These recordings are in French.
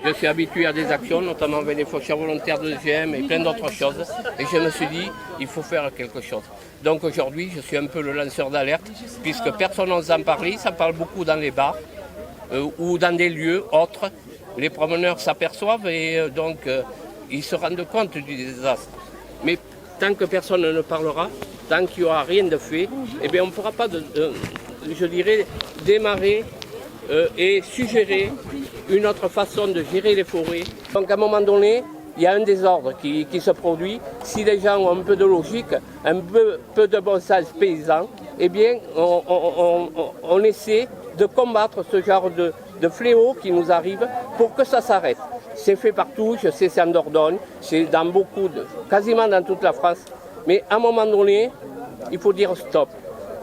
je suis habitué à des actions, notamment avec les faucheurs volontaires de GM et plein d'autres choses. Et je me suis dit, il faut faire quelque chose. Donc aujourd'hui, je suis un peu le lanceur d'alerte, puisque personne n'ose en parler. Ça parle beaucoup dans les bars ou dans des lieux autres. Les promeneurs s'aperçoivent et ils se rendent compte du désastre. Mais tant que personne ne parlera, tant qu'il n'y aura rien de fait, eh bien on ne pourra pas, je dirais, démarrer et suggérer une autre façon de gérer les forêts. Donc à un moment donné, il y a un désordre qui se produit. Si les gens ont un peu de logique, un peu de bon sens paysan, eh bien on essaie de combattre ce genre de fléau qui nous arrive pour que ça s'arrête. C'est fait partout, je sais, c'est en Dordogne, c'est dans quasiment dans toute la France. Mais à un moment donné, il faut dire stop.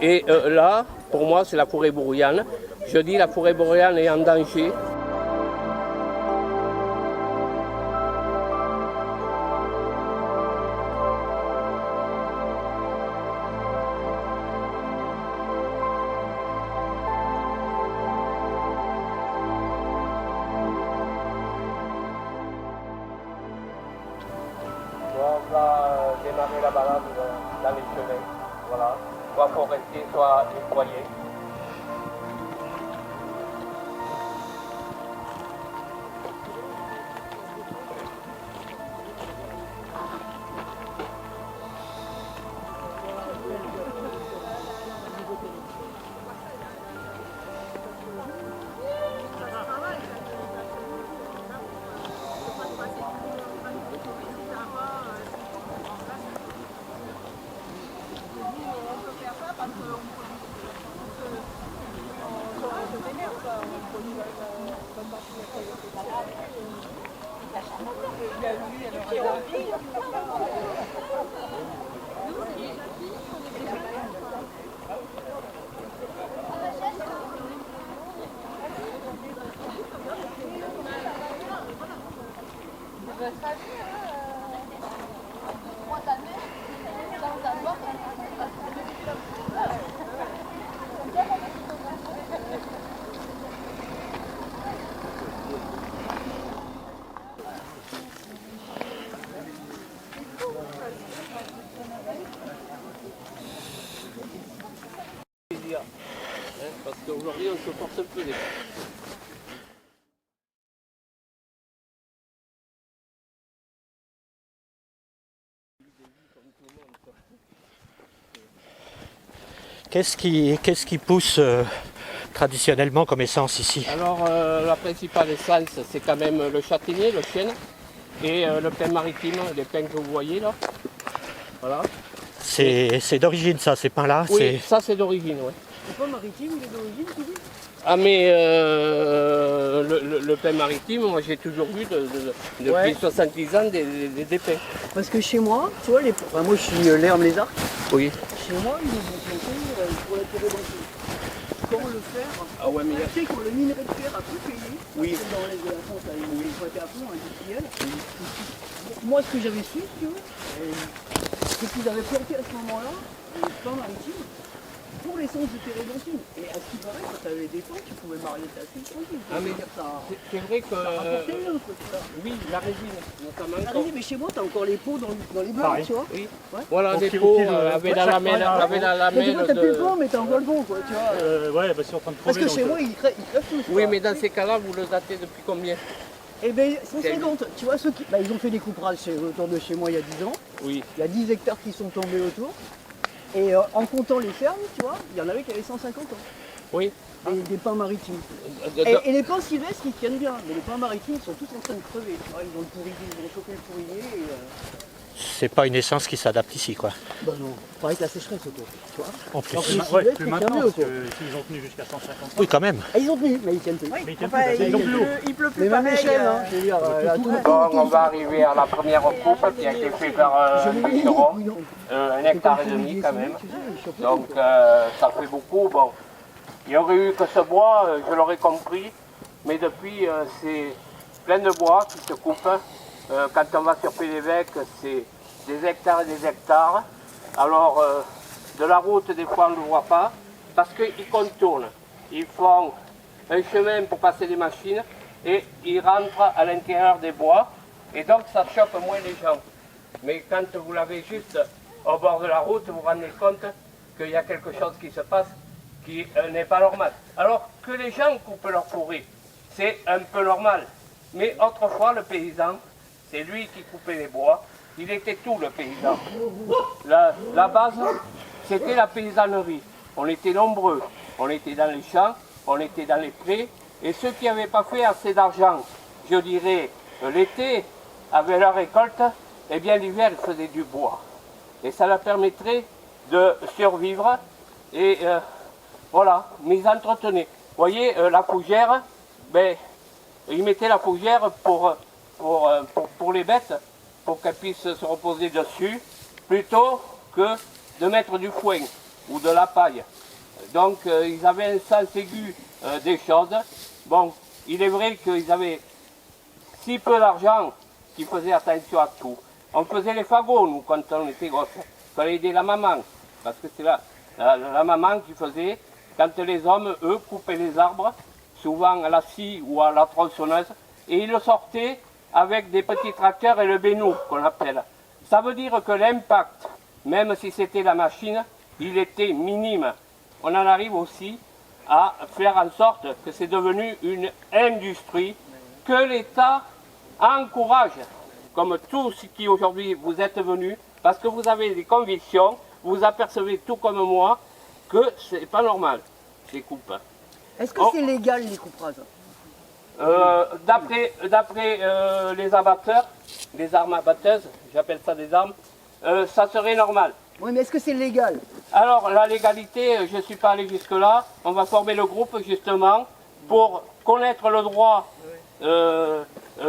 Et là, pour moi, c'est la forêt boréale. Je dis la forêt boréale est en danger. On va démarrer la balade dans les chemins, voilà, soit forestier, soit nettoyé. Parce qu'aujourd'hui on se porte un peu des... Qu'est-ce qui pousse traditionnellement comme essence ici? Alors la principale essence c'est quand même le châtaignier, le chêne et le pin maritime, les pins que vous voyez là. Voilà. C'est d'origine ça, ces pins-là? Oui, ça c'est d'origine, oui. Le pin maritime, il est d'origine, tu dis? Ah mais le pin maritime, moi j'ai toujours vu depuis 70 ans des pins. Parce que chez moi, tu vois, moi je suis l'herbe les arcs. Oui. Chez moi, ils nous ont planté pour la térébenthine. Comment le faire? Ah ouais, mais Tu sais, quand le minerai de fer a tout payé, oui. dans l'est de la France, là, ils ont pointé à fond, industriel. Moi, ce que j'avais su, si tu veux, c'est qu'ils avaient planté à ce moment-là le pin maritime pour l'essence de térébenthine. Et à ce qui paraît, quand tu avais des temps, tu pouvais marier ta fille tranquille. Ah mais c'est vrai que... oui, la résine, notamment. La résine, mais chez moi, tu as encore les pots dans les blocs, tu vois. Oui. Ouais. Voilà, des pots avec la lamelle, Mais tu vois, t'as plus le pont, mais t'as encore le pont, quoi, tu vois. Ouais, bah c'est en train de Parce crever. que chez moi, ils crèvent tous. Oui, quoi. mais dans ces cas-là, vous le datez depuis combien? Eh bien, 150. Tu vois, ceux qui... ils ont fait des coups rases autour de chez moi il y a 10 ans. Oui. Il y a 10 hectares qui sont tombés autour. Et en comptant les fermes, tu vois, il y en avait qui avaient 150 ans. Oui. Des pins maritimes. Et les pins sylvestres, ils tiennent bien. Mais les pins maritimes, ils sont tous en train de crever. Tu vois, ils ont le pourrier, ils ont chopé le pourrier. C'est pas une essence qui s'adapte ici, quoi. Bah non, pareil que la sécheresse autour, tu vois. En plus. Alors que les Ouais, sylvestres, plus ils maintenant, tiennent parce mieux, que s'ils ont tenu jusqu'à 150 ans. Oui, quand même. Ah, ils ont tenu, mais ils tiennent plus. Mais ils tiennent plus, parce qu'ils ont plus l'eau. Il pleut plus Mais même pareil. l'échelle, hein, je veux dire, Bon, on va arriver à la première coupe qui a été faite par un bûcheron, 1,5 hectare quand même. Donc ça fait beaucoup. Bon, il y aurait eu que ce bois, je l'aurais compris, mais depuis c'est plein de bois qui se coupent. Quand on va sur Pélévêque, c'est des hectares et des hectares. Alors de la route, des fois on ne le voit pas, parce qu'ils contournent. Ils font un chemin pour passer les machines, et ils rentrent à l'intérieur des bois et donc ça choque moins les gens. Mais quand vous l'avez juste au bord de la route, vous vous rendez compte qu'il y a quelque chose qui se passe qui n'est pas normal. Alors que les gens coupent leur forêt, c'est un peu normal. Mais autrefois, le paysan, c'est lui qui coupait les bois. Il était tout, le paysan. La base, c'était la paysannerie. On était nombreux. On était dans les champs, on était dans les prés. Et ceux qui n'avaient pas fait assez d'argent, je dirais, l'été, avec leur récolte, eh bien l'hiver, ils faisaient du bois. Et ça leur permettrait de survivre. Et voilà, mais ils entretenaient. Vous voyez, la fougère, ben, ils mettaient la fougère pour les bêtes, pour qu'elles puissent se reposer dessus, plutôt que de mettre du foin ou de la paille. Donc ils avaient un sens aigu des choses. Bon, il est vrai qu'ils avaient si peu d'argent qu'ils faisaient attention à tout. On faisait les fagots, nous, quand on était gosses. Il fallait aider la maman, parce que c'est la maman qui faisait, quand les hommes, eux, coupaient les arbres, souvent à la scie ou à la tronçonneuse, et ils le sortaient avec des petits tracteurs et le bénou, qu'on appelle. Ça veut dire que l'impact, même si c'était la machine, il était minime. On en arrive aussi à faire en sorte que c'est devenu une industrie que l'État encourage, comme tout ce qui aujourd'hui vous êtes venus, parce que vous avez des convictions, vous apercevez tout comme moi que c'est pas normal, ces coupes. Est-ce que c'est légal les coupes rases? D'après les abatteurs, les armes abatteuses, j'appelle ça des armes, ça serait normal. Oui, mais est-ce que c'est légal? Alors, la légalité, je ne suis pas allé jusque-là. On va former le groupe, justement, pour connaître le droit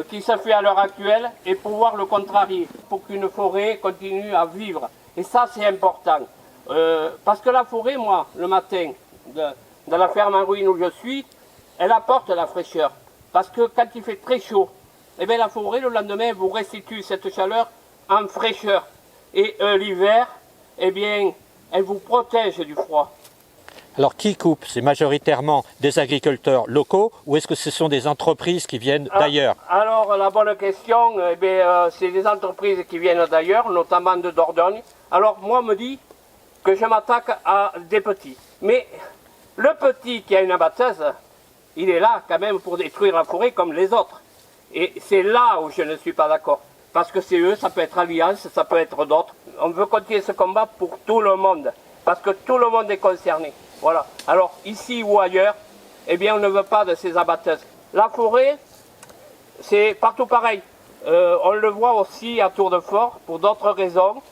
qui se fait à l'heure actuelle et pouvoir le contrarier, pour qu'une forêt continue à vivre. Et ça, c'est important. Parce que la forêt, moi, le matin, dans la ferme en ruine où je suis, elle apporte la fraîcheur. Parce que quand il fait très chaud, eh bien, la forêt, le lendemain, vous restitue cette chaleur en fraîcheur. Et l'hiver, eh bien, elle vous protège du froid. Alors qui coupe? C'est majoritairement des agriculteurs locaux ou est-ce que ce sont des entreprises qui viennent d'ailleurs? Alors la bonne question, eh bien, c'est des entreprises qui viennent d'ailleurs, notamment de Dordogne. Alors moi, on me dit que je m'attaque à des petits. Mais le petit qui a une abatteuse, il est là quand même pour détruire la forêt comme les autres. Et c'est là où je ne suis pas d'accord. Parce que c'est eux, ça peut être Alliance, ça peut être d'autres. On veut continuer ce combat pour tout le monde. Parce que tout le monde est concerné. Voilà. Alors, ici ou ailleurs, eh bien, on ne veut pas de ces abatteuses. La forêt, c'est partout pareil. On le voit aussi à Tour-de-Fort, pour d'autres raisons.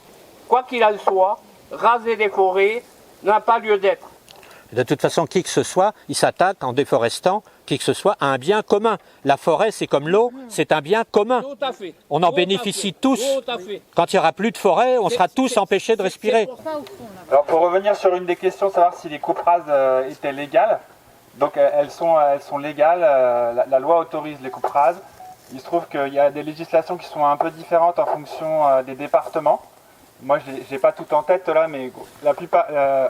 Quoi qu'il en soit, raser des forêts n'a pas lieu d'être. De toute façon, qui que ce soit, il s'attaque en déforestant, qui que ce soit, à un bien commun. La forêt, c'est comme l'eau, c'est un bien commun. Tout à fait. On en bénéficie tous. Tout à fait. Quand il n'y aura plus de forêt, on sera tous empêchés de respirer. Alors pour revenir sur une des questions, savoir si les coupes rases étaient légales. Donc elles sont légales, la loi autorise les coupes rases. Il se trouve qu'il y a des législations qui sont un peu différentes en fonction des départements. Moi je n'ai pas tout en tête là, mais la plupart,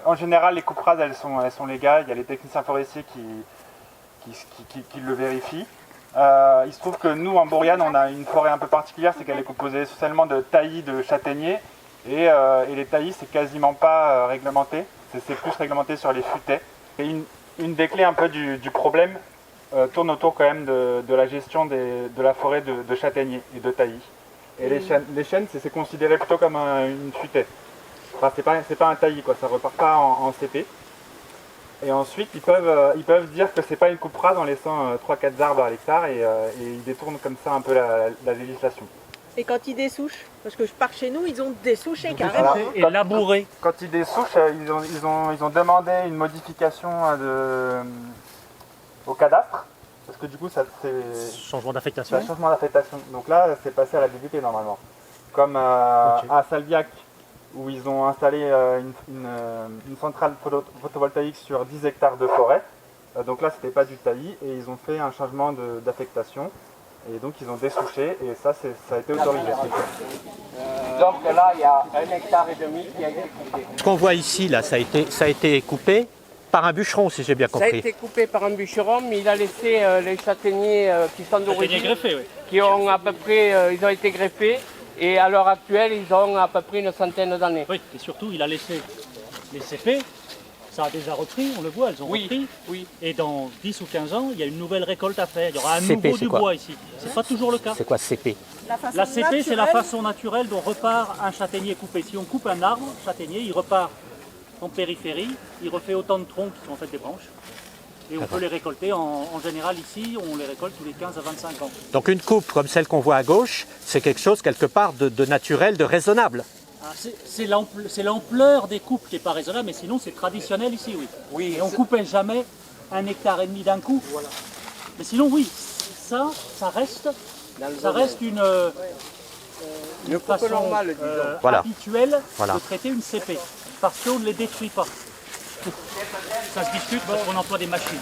en général les coupes rases elles sont légales. Il y a les techniciens forestiers qui le vérifient. Il se trouve que nous en Bourriane on a une forêt un peu particulière, c'est qu'elle est composée essentiellement de taillis de châtaigniers. Et les taillis, c'est quasiment pas réglementé, c'est plus réglementé sur les futaies. Et une des clés un peu du problème tourne autour quand même de la gestion de la forêt de châtaigniers et de taillis. Et les chênes, c'est considéré plutôt comme une futaie. Enfin, c'est pas un taillis, quoi, ça repart pas en CP. Et ensuite, ils peuvent dire que c'est pas une coupe rase en laissant 3-4 arbres à l'hectare et ils détournent comme ça un peu la législation. Et quand ils dessouchent, parce que par chez nous, ils ont dessouché carrément. Alors, Et labouré. Quand ils dessouchent, ils ont demandé une modification au cadastre, parce que du coup, ça c'est Changement d'affectation. un changement d'affectation. Donc là, c'est passé à la DVP normalement. Comme à Salviac, où ils ont installé une centrale photovoltaïque sur 10 hectares de forêt. Donc là, c'était pas du taillis, et ils ont fait un changement d'affectation. Et donc ils ont dessouché et ça a été autorisé. Donc là, il y a 1,5 hectare qui a été coupé. Ce qu'on voit ici, là, ça a été coupé par un bûcheron, si j'ai bien Ça a compris. été coupé par un bûcheron, mais il a laissé les châtaigniers qui sont Châtaignier d'origine, greffé, oui. qui ont à peu près, ils ont été greffés, et à l'heure actuelle, ils ont à peu près une centaine d'années. Oui, et surtout, il a laissé les cépées. Ça a déjà repris, on le voit, elles ont repris. Oui. Et dans 10 ou 15 ans, il y a une nouvelle récolte à faire. Il y aura à CP, nouveau c'est du quoi? bois ici. C'est pas toujours le cas. C'est quoi CP? La CP, c'est la façon naturelle dont repart un châtaignier coupé. Si on coupe un arbre, châtaignier, il repart en périphérie, il refait autant de troncs qui sont en fait des branches. Et on peut les récolter, en général ici, on les récolte tous les 15 à 25 ans. Donc une coupe comme celle qu'on voit à gauche, c'est quelque chose quelque part de naturel, de raisonnable. Ah, c'est l'ampleur des coupes qui n'est pas raisonnable, mais sinon c'est traditionnel ici, oui. Oui, Et on ne coupait jamais 1,5 hectare d'un coup. Voilà. Mais sinon, oui, ça reste, une coupe façon normale, disons. Voilà. habituelle Voilà. de traiter une CP, parce qu'on ne les détruit pas. Ça se discute parce qu'on emploie des machines.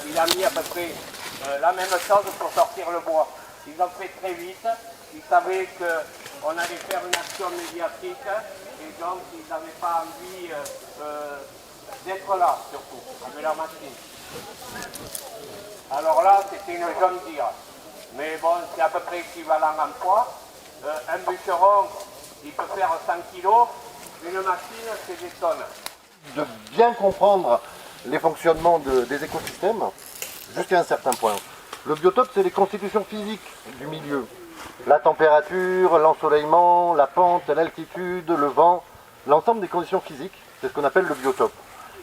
Il a mis à peu près la même chose pour sortir le bois. Ils ont fait très vite. Ils savaient qu'on allait faire une action médiatique et donc ils n'avaient pas envie d'être là, surtout, avec la machine. Alors là, c'était une John Deere. Mais bon, c'est à peu près équivalent en poids. Un bûcheron, il peut faire 100 kg. Une machine, c'est des tonnes. De bien comprendre les fonctionnements des écosystèmes jusqu'à un certain point. Le biotope, c'est les constitutions physiques du milieu. La température, l'ensoleillement, la pente, l'altitude, le vent, l'ensemble des conditions physiques, c'est ce qu'on appelle le biotope.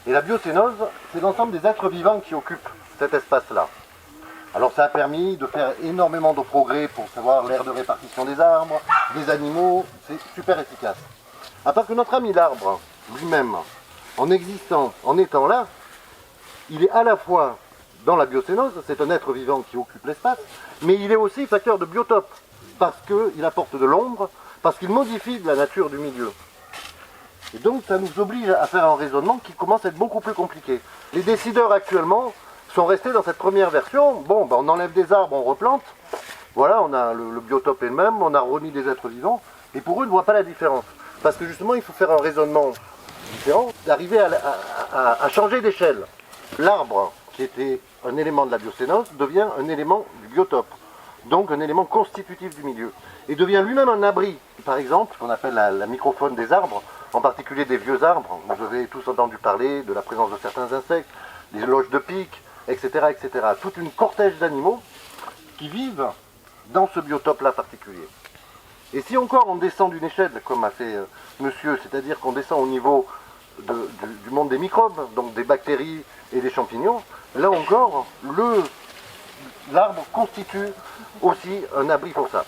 Et la biocénose, c'est l'ensemble des êtres vivants qui occupent cet espace-là. Alors ça a permis de faire énormément de progrès pour savoir l'aire de répartition des arbres, des animaux, c'est super efficace. À part que notre ami l'arbre, lui-même, en existant, en étant là, il est à la fois dans la biocénose, c'est un être vivant qui occupe l'espace, mais il est aussi facteur de biotope, parce qu'il apporte de l'ombre, parce qu'il modifie la nature du milieu. Et donc ça nous oblige à faire un raisonnement qui commence à être beaucoup plus compliqué. Les décideurs actuellement sont restés dans cette première version. Bon, ben, on enlève des arbres, on replante, voilà, on a le biotope est le même, on a remis des êtres vivants, et pour eux, ils ne voient pas la différence. Parce que justement, il faut faire un raisonnement différent, d'arriver à changer d'échelle. L'arbre, qui était un élément de la biocénose, devient un élément du biotope, donc un élément constitutif du milieu, et devient lui-même un abri. Par exemple, ce qu'on appelle la microfaune des arbres, en particulier des vieux arbres, vous avez tous entendu parler de la présence de certains insectes, des loges de pics, etc., etc. Toute une cortège d'animaux qui vivent dans ce biotope-là particulier. Et si encore on descend d'une échelle, comme a fait monsieur, c'est-à-dire qu'on descend au niveau du monde des microbes, donc des bactéries et des champignons, là encore, l'arbre constitue aussi un abri pour ça.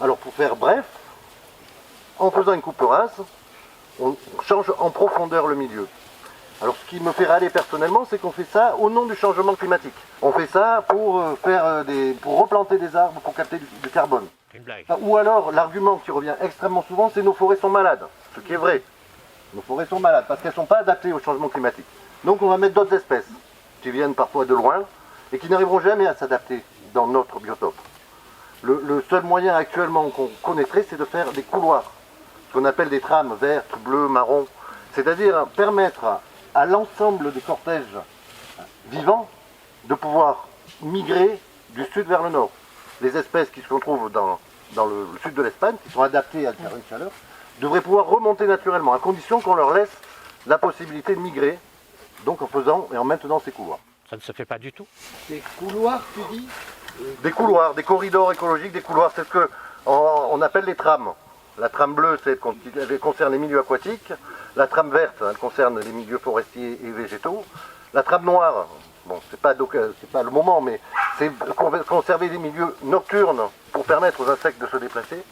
Alors pour faire bref, en faisant une coupe rase, on change en profondeur le milieu. Alors ce qui me fait râler personnellement, c'est qu'on fait ça au nom du changement climatique. On fait ça pour replanter des arbres, pour capter du carbone. Une blague. Ou alors, l'argument qui revient extrêmement souvent, c'est nos forêts sont malades. Ce qui est vrai. Nos forêts sont malades parce qu'elles ne sont pas adaptées au changement climatique. Donc on va mettre d'autres espèces qui viennent parfois de loin et qui n'arriveront jamais à s'adapter dans notre biotope. Le seul moyen actuellement qu'on connaîtrait, c'est de faire des couloirs, ce qu'on appelle des trames vertes, bleues, marron. C'est-à-dire permettre à l'ensemble des cortèges vivants de pouvoir migrer du sud vers le nord. Les espèces qui se retrouvent dans le sud de l'Espagne, qui sont adaptées à la chaleur, devraient pouvoir remonter naturellement, à condition qu'on leur laisse la possibilité de migrer, donc en faisant et en maintenant ces couloirs. Ça ne se fait pas du tout. Des couloirs, tu dis? Des couloirs, des corridors écologiques, des couloirs, c'est ce qu'on appelle les trames. La trame bleue, elle concerne les milieux aquatiques. La trame verte, elle concerne les milieux forestiers et végétaux. La trame noire, bon, c'est pas le moment, mais c'est conserver des milieux nocturnes pour permettre aux insectes de se déplacer.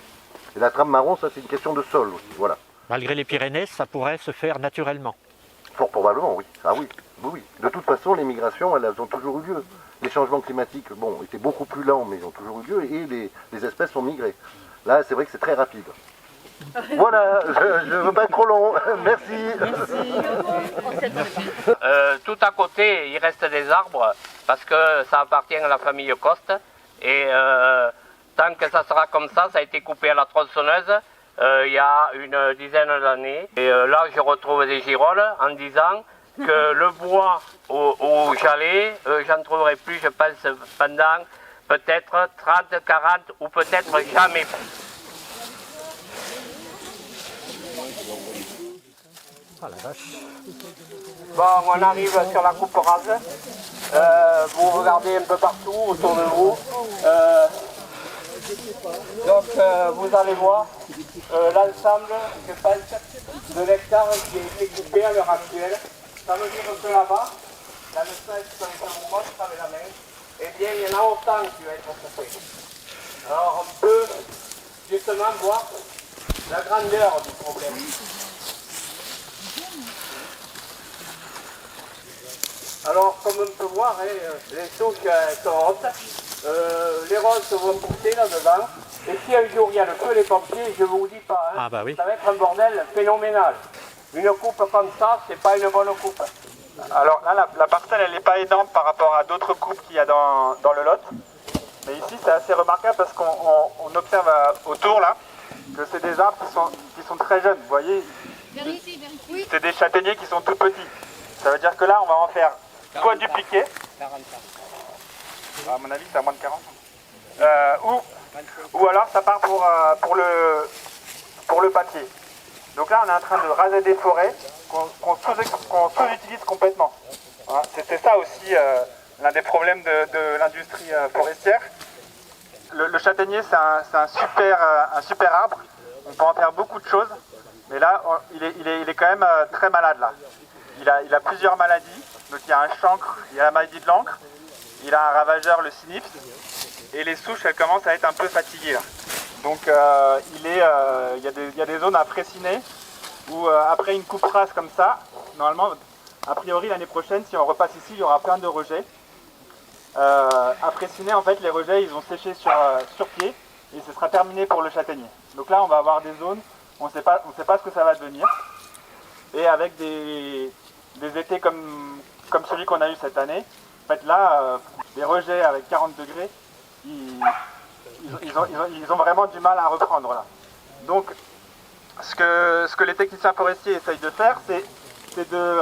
Et la trame marron, ça c'est une question de sol aussi, voilà. Malgré les Pyrénées, ça pourrait se faire naturellement. Fort probablement, oui. Ah oui, oui. De toute façon, les migrations, elles ont toujours eu lieu. Les changements climatiques, bon, étaient beaucoup plus lents, mais ils ont toujours eu lieu, et les espèces ont migré. Là, c'est vrai que c'est très rapide. Voilà, je ne veux pas être trop long. Merci. Tout à côté, il reste des arbres parce que ça appartient à la famille Coste. Et Tant que ça sera comme ça a été coupé à la tronçonneuse il y a une dizaine d'années. Et là, je retrouve des girolles en disant que le bois au Jalais, j'en trouverai plus, je pense, pendant peut-être 30, 40 ou peut-être jamais plus. Ah la vache. Bon, on arrive sur la coupe rase. Vous regardez un peu partout autour de vous. Donc vous allez voir l'ensemble, je pense, de l'hectare qui est coupé à l'heure actuelle. Ça veut dire que là-bas, dans le sens que on vous montre avec la main, eh bien il y en a autant qui va être coupé. Alors on peut justement voir la grandeur du problème. Alors, comme on peut voir, les souches sont hautes, les roses vont pousser là-dedans, et si un jour il y a le feu, les pompiers, je vous dis pas, Ah bah oui. ça va être un bordel phénoménal. Une coupe comme ça, c'est pas une bonne coupe. Alors là, la parcelle, elle n'est pas énorme par rapport à d'autres coupes qu'il y a dans le Lot. Mais ici, c'est assez remarquable parce qu'on observe autour là que c'est des arbres qui sont très jeunes. Vous voyez, c'est des châtaigniers qui sont tout petits. Ça veut dire que là, on va en faire soit du piquet, 40 ans. à mon avis, c'est à moins de 40, ou alors ça part pour le papier. Donc là, on est en train de raser des forêts qu'on sous-utilise complètement. Voilà, c'était ça aussi l'un des problèmes de l'industrie forestière. Le châtaignier, c'est un super arbre. On peut en faire beaucoup de choses, mais là, il est quand même très malade là. Il a plusieurs maladies. Donc il y a un chancre, il y a la maladie de l'encre, il a un ravageur, le sinipse, et les souches, elles commencent à être un peu fatiguées là. Donc il y a des zones à préciner où après une coupe rase comme ça, normalement, a priori l'année prochaine, si on repasse ici, il y aura plein de rejets. À préciner, en fait, les rejets, ils vont sécher sur pied et ce sera terminé pour le châtaignier. Donc là, on va avoir des zones, on ne sait pas ce que ça va devenir. Et avec des étés comme celui qu'on a eu cette année, en fait là, les rejets avec 40 degrés, ils ont vraiment du mal à reprendre là. Donc ce que les techniciens forestiers essayent de faire, c'est de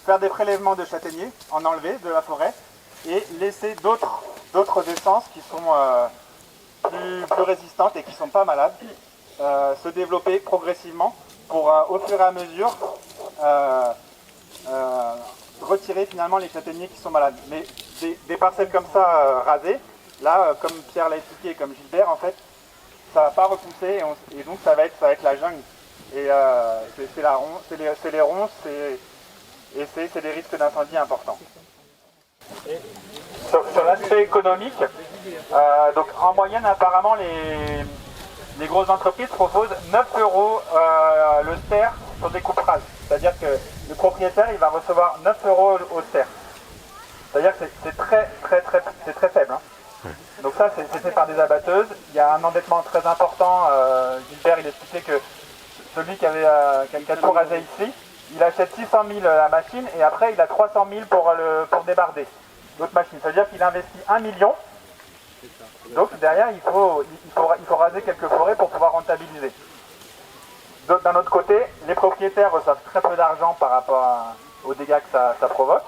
faire des prélèvements de châtaigniers, en enlever de la forêt, et laisser d'autres essences qui sont plus résistantes et qui ne sont pas malades, se développer progressivement pour au fur et à mesure retirer finalement les châtaigniers qui sont malades. Mais des parcelles comme ça rasées, là, comme Pierre l'a expliqué et comme Gilbert, en fait, ça ne va pas repousser et donc ça va être la jungle. Et c'est les ronces et c'est des risques d'incendie importants. Sur l'aspect économique, donc en moyenne, apparemment, les grosses entreprises proposent 9 € le ster sur des coupes rases. C'est-à-dire que le propriétaire, il va recevoir 9 € au ster. C'est-à-dire que c'est très faible. Hein. Donc ça, c'est fait par des abatteuses. Il y a un endettement très important. Gilbert, il expliquait que celui qui a tout rasé ici, il achète 600 000 la machine et après, il a 300 000 pour débarder l'autre machine. C'est-à-dire qu'il investit 1 million. Donc derrière, il faut raser quelques forêts pour pouvoir rentabiliser. D'un autre côté, les propriétaires reçoivent très peu d'argent par rapport aux dégâts que ça provoque.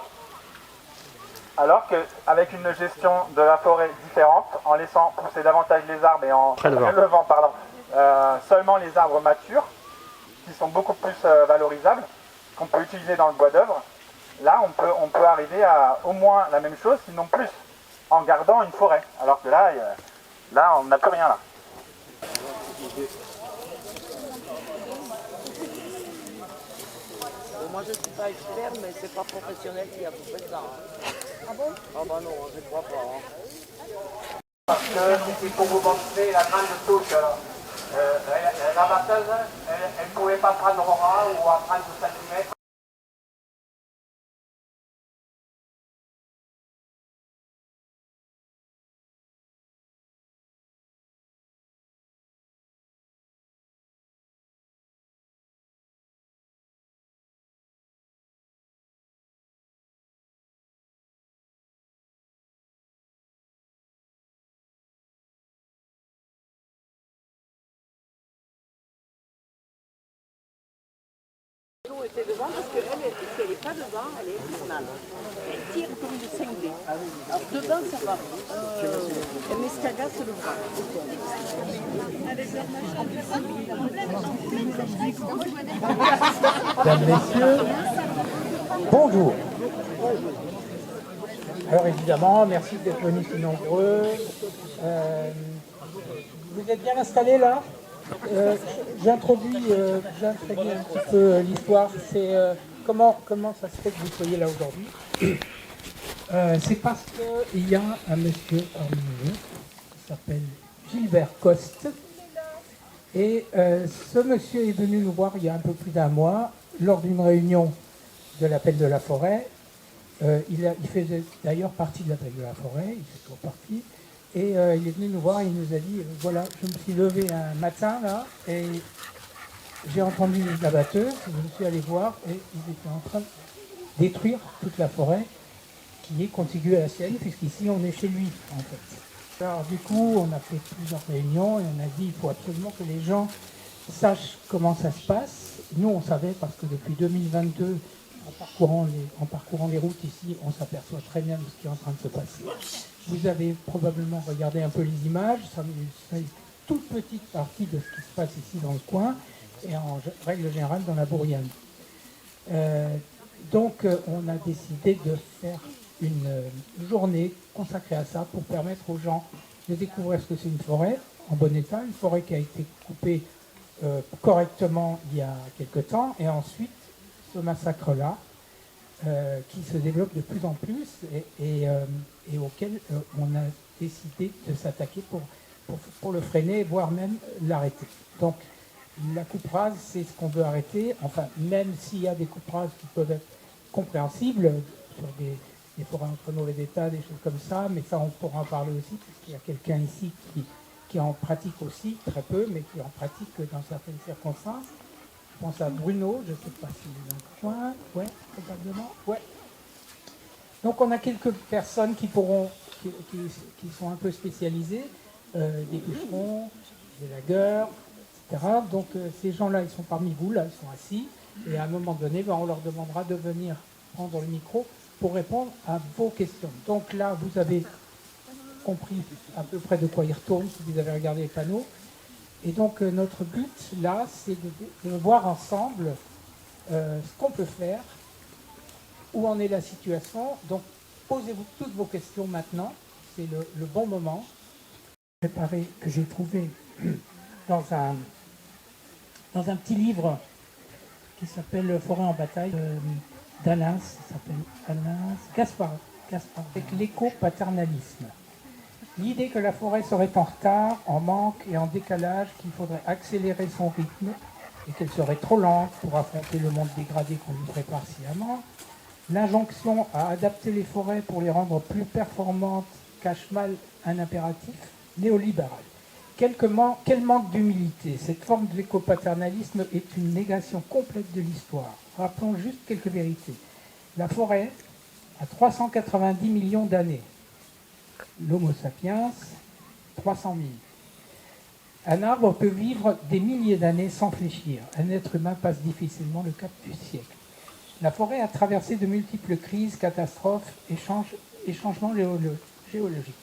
Alors qu'avec une gestion de la forêt différente, en laissant pousser davantage les arbres et en relevant seulement les arbres matures, qui sont beaucoup plus valorisables, qu'on peut utiliser dans le bois d'œuvre, là on peut arriver à au moins la même chose, sinon plus, en gardant une forêt. Alors que là on n'a plus rien là. Moi je ne suis pas expert, mais c'est pas professionnel qui a coupé ça. Hein. Ah bon? Ah bah non, je ne crois pas. Hein. Parce que, pour vous montrer la grande touche, la batteuse, elle ne pouvait pas prendre au ras ou à 30 cm. L'eau était devant parce qu'elle, si elle n'est pas devant, elle est infernale. Elle tire comme une cinglée. Alors devant, ça va. Mais ce qu'agace, c'est le bras. Mesdames, Messieurs, bonjour. Alors évidemment, merci d'être venus si nombreux. Vous êtes bien installés là? J'introduis un petit peu l'histoire. C'est comment ça se fait que vous soyez là aujourd'hui? C'est parce qu'il y a un monsieur parmi nous qui s'appelle Gilbert Coste. Et ce monsieur est venu nous voir il y a un peu plus d'1 mois lors d'une réunion de l'appel de la forêt. Il faisait d'ailleurs partie de l'appel de la forêt, il fait toujours partie. Et il est venu nous voir et il nous a dit, voilà, je me suis levé un matin là et j'ai entendu la batteuse, je me suis allé voir et ils étaient en train de détruire toute la forêt qui est contiguë à la sienne, puisqu'ici on est chez lui en fait. Alors du coup, on a fait plusieurs réunions et on a dit, il faut absolument que les gens sachent comment ça se passe. Nous, on savait parce que depuis 2022, en parcourant les routes ici, on s'aperçoit très bien de ce qui est en train de se passer. Vous avez probablement regardé un peu les images, c'est une toute petite partie de ce qui se passe ici dans le coin, et en règle générale dans la Bouriane. Donc on a décidé de faire une journée consacrée à ça pour permettre aux gens de découvrir ce que c'est une forêt en bon état, une forêt qui a été coupée correctement il y a quelque temps, et ensuite ce massacre-là, qui se développe de plus en plus et auquel on a décidé de s'attaquer pour le freiner, voire même l'arrêter. Donc la coupe rase, c'est ce qu'on veut arrêter, enfin même s'il y a des coupes rases qui peuvent être compréhensibles sur des forêts entre mauvais état, des choses comme ça, mais ça on pourra en parler aussi, puisqu'il y a quelqu'un ici qui en pratique aussi, très peu, mais qui en pratique dans certaines circonstances. Je pense à Bruno, je ne sais pas s'il est dans le coin. Ouais, probablement. Ouais. Donc on a quelques personnes qui sont un peu spécialisées, des bûcherons, des lagueurs, etc. Donc ces gens-là, ils sont parmi vous, là, ils sont assis. Et à un moment donné, on leur demandera de venir prendre le micro pour répondre à vos questions. Donc là, vous avez compris à peu près de quoi il retourne si vous avez regardé les panneaux. Et donc notre but là, c'est de voir ensemble ce qu'on peut faire, où en est la situation. Donc posez-vous toutes vos questions maintenant, c'est le bon moment. Préparé que j'ai trouvé dans un petit livre qui s'appelle Forêt en bataille d'Alain, ça s'appelle Alain Gaspard, avec l'éco-paternalisme. L'idée que la forêt serait en retard, en manque et en décalage, qu'il faudrait accélérer son rythme et qu'elle serait trop lente pour affronter le monde dégradé qu'on lui prépare sciemment. L'injonction à adapter les forêts pour les rendre plus performantes cache mal un impératif néolibéral. Quel manque d'humilité. Cette forme de l'éco-paternalisme est une négation complète de l'histoire. Rappelons juste quelques vérités. La forêt a 390 millions d'années. L'Homo sapiens, 300 000. Un arbre peut vivre des milliers d'années sans fléchir. Un être humain passe difficilement le cap du siècle. La forêt a traversé de multiples crises, catastrophes et changements géologiques.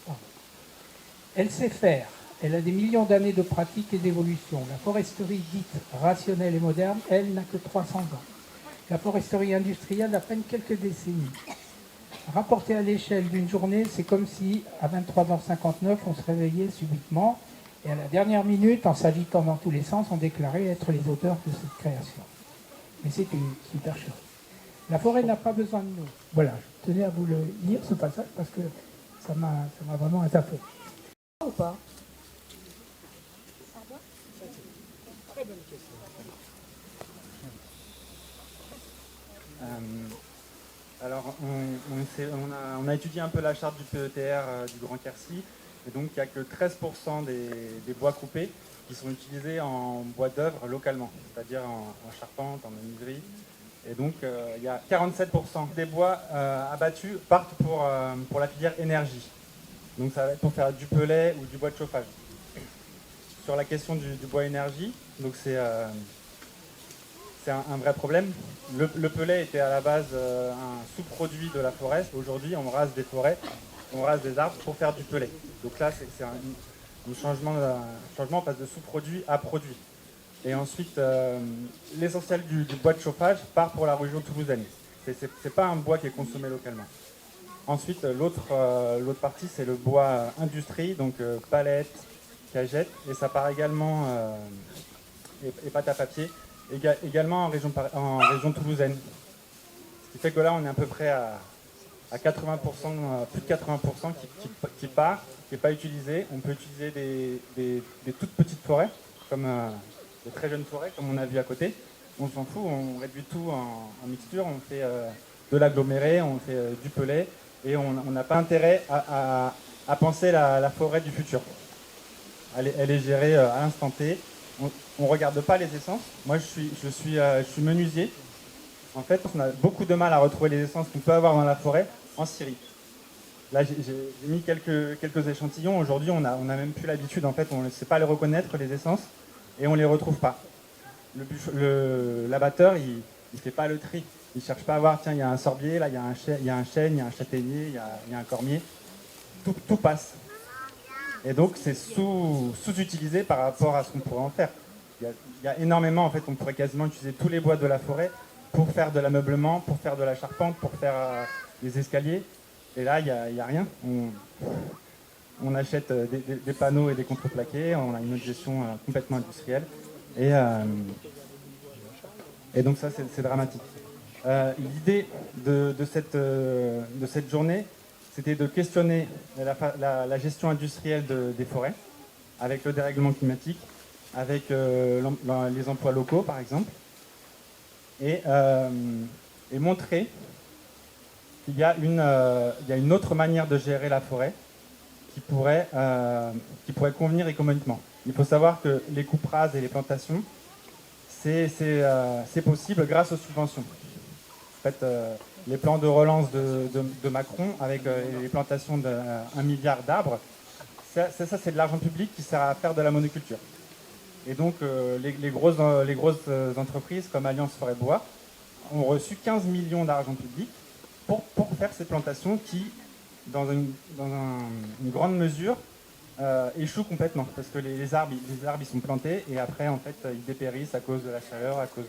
Elle sait faire. Elle a des millions d'années de pratique et d'évolution. La foresterie dite rationnelle et moderne, elle, n'a que 300 ans. La foresterie industrielle, à peine quelques décennies. Rapporté à l'échelle d'une journée, c'est comme si, à 23h59, on se réveillait subitement et à la dernière minute, en s'agitant dans tous les sens, on déclarait être les auteurs de cette création. Mais c'est une super chose. La forêt n'a pas besoin de nous. Voilà, je tenais à vous le lire, ce passage, parce que ça m'a vraiment interpellé. Ou pas? Très bonne question. Alors, on a étudié un peu la charte du PETR du Grand Quercy, et donc il n'y a que 13% des bois coupés qui sont utilisés en bois d'œuvre localement, c'est-à-dire en charpente, en menuiserie. Et donc il y a 47% des bois abattus partent pour la filière énergie. Donc ça va être pour faire du pellet ou du bois de chauffage. Sur la question du bois énergie, donc c'est c'est un vrai problème. Le pelet était à la base un sous-produit de la forêt. Aujourd'hui, on rase des forêts, on rase des arbres pour faire du pelet. Donc là, c'est un changement, on passe de sous-produit à produit. Et ensuite, l'essentiel du bois de chauffage part pour la région toulousaine. C'est pas un bois qui est consommé localement. Ensuite, l'autre partie, c'est le bois industrie, donc palettes, cagettes, et ça part également, et pâte à papier, également en région toulousaine. Ce qui fait que là, on est à peu près à 80%, plus de 80% qui part, qui n'est pas utilisé. On peut utiliser des toutes petites forêts, comme des très jeunes forêts, comme on a vu à côté. On s'en fout, on réduit tout en mixture, on fait de l'aggloméré, on fait du pelet, et on n'a pas intérêt à penser la forêt du futur. Elle est gérée à l'instant T. On ne regarde pas les essences. Moi, je suis menuisier. En fait, on a beaucoup de mal à retrouver les essences qu'on peut avoir dans la forêt en Syrie. Là, j'ai mis quelques échantillons. Aujourd'hui, on n'a même plus l'habitude. En fait, on ne sait pas les reconnaître, les essences, et on ne les retrouve pas. L'abatteur, il ne fait pas le tri. Il ne cherche pas à voir, tiens, il y a un sorbier, là, il y a un chêne, il y a un châtaignier, il y a un cormier. Tout passe. Et donc, c'est sous-utilisé par rapport à ce qu'on pourrait en faire. Il y a énormément, en fait, on pourrait quasiment utiliser tous les bois de la forêt pour faire de l'ameublement, pour faire de la charpente, pour faire des escaliers. Et là, il n'y a rien. On achète des panneaux et des contreplaqués, on a une autre gestion complètement industrielle. Et donc ça, c'est dramatique. L'idée de cette journée, c'était de questionner la gestion industrielle des forêts, avec le dérèglement climatique, avec les emplois locaux, par exemple, et montrer qu'il y a une autre manière de gérer la forêt qui pourrait convenir économiquement. Il faut savoir que les coupes rases et les plantations, c'est possible grâce aux subventions. En fait, les plans de relance de Macron, avec les plantations d'1 milliard d'arbres, ça c'est de l'argent public qui sert à faire de la monoculture. Et donc les grosses entreprises comme Alliance Forêt Bois ont reçu 15 millions d'argent public pour faire ces plantations qui, dans une grande mesure, échouent complètement. Parce que les arbres ils sont plantés et après en fait ils dépérissent à cause de la chaleur, à cause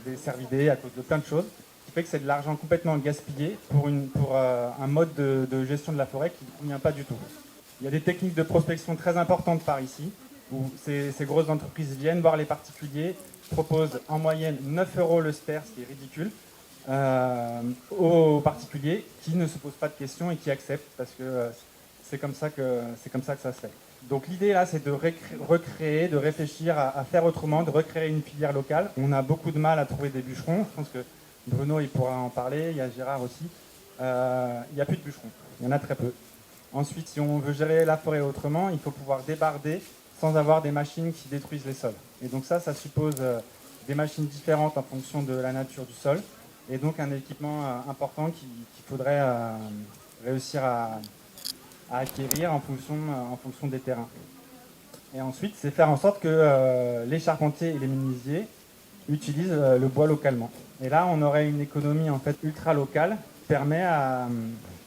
des cervidés, à cause de plein de choses. Ce qui fait que c'est de l'argent complètement gaspillé pour un mode de gestion de la forêt qui ne convient pas du tout. Il y a des techniques de prospection très importantes par ici, où ces grosses entreprises viennent voir les particuliers, proposent en moyenne 9 € le SPER, ce qui est ridicule, aux particuliers qui ne se posent pas de questions et qui acceptent, parce que c'est comme ça que ça se fait. Donc l'idée là, c'est de recréer, de réfléchir à faire autrement, de recréer une filière locale. On a beaucoup de mal à trouver des bûcherons, je pense que Bruno il pourra en parler, il y a Gérard aussi. Il n'y a plus de bûcherons, il y en a très peu. Ensuite, si on veut gérer la forêt autrement, il faut pouvoir débarder sans avoir des machines qui détruisent les sols. Et donc ça suppose des machines différentes en fonction de la nature du sol, et donc un équipement important qu'il faudrait réussir à acquérir en fonction des terrains. Et ensuite, c'est faire en sorte que les charpentiers et les menuisiers utilisent le bois localement. Et là, on aurait une économie en fait ultra locale qui permet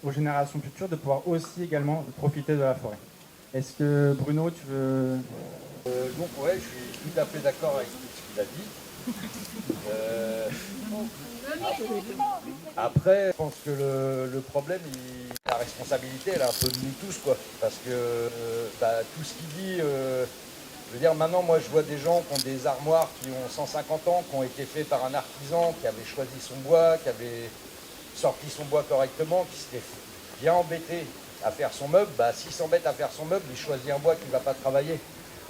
aux générations futures de pouvoir aussi également profiter de la forêt. Est-ce que Bruno, tu veux... Donc ouais, je suis tout à fait d'accord avec ce qu'il a dit. Après, je pense que le problème, la responsabilité, elle est un peu de nous tous, quoi. Parce que tout ce qu'il dit, je veux dire, maintenant, moi, je vois des gens qui ont des armoires qui ont 150 ans, qui ont été faits par un artisan, qui avait choisi son bois, qui avait sorti son bois correctement, qui s'était bien embêté à faire son meuble. S'il s'embête à faire son meuble, il choisit un bois qui ne va pas travailler.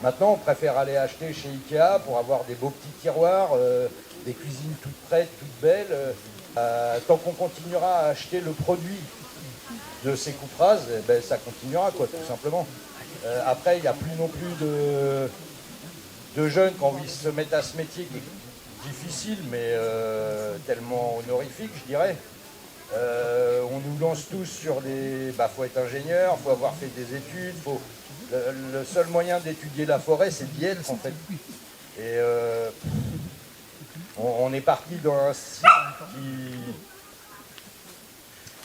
Maintenant, on préfère aller acheter chez Ikea pour avoir des beaux petits tiroirs, des cuisines toutes prêtes, toutes belles. Tant qu'on continuera à acheter le produit de ces coupes rases, ça continuera, quoi, tout simplement. Après, il n'y a plus non plus de jeunes qui ont envie de se mettre à ce métier qui est difficile, mais tellement honorifique, je dirais. On nous lance tous sur des... faut être ingénieur, faut avoir fait des études, le seul moyen d'étudier la forêt, c'est d'y être, en fait. Et On est parti dans un cycle qui...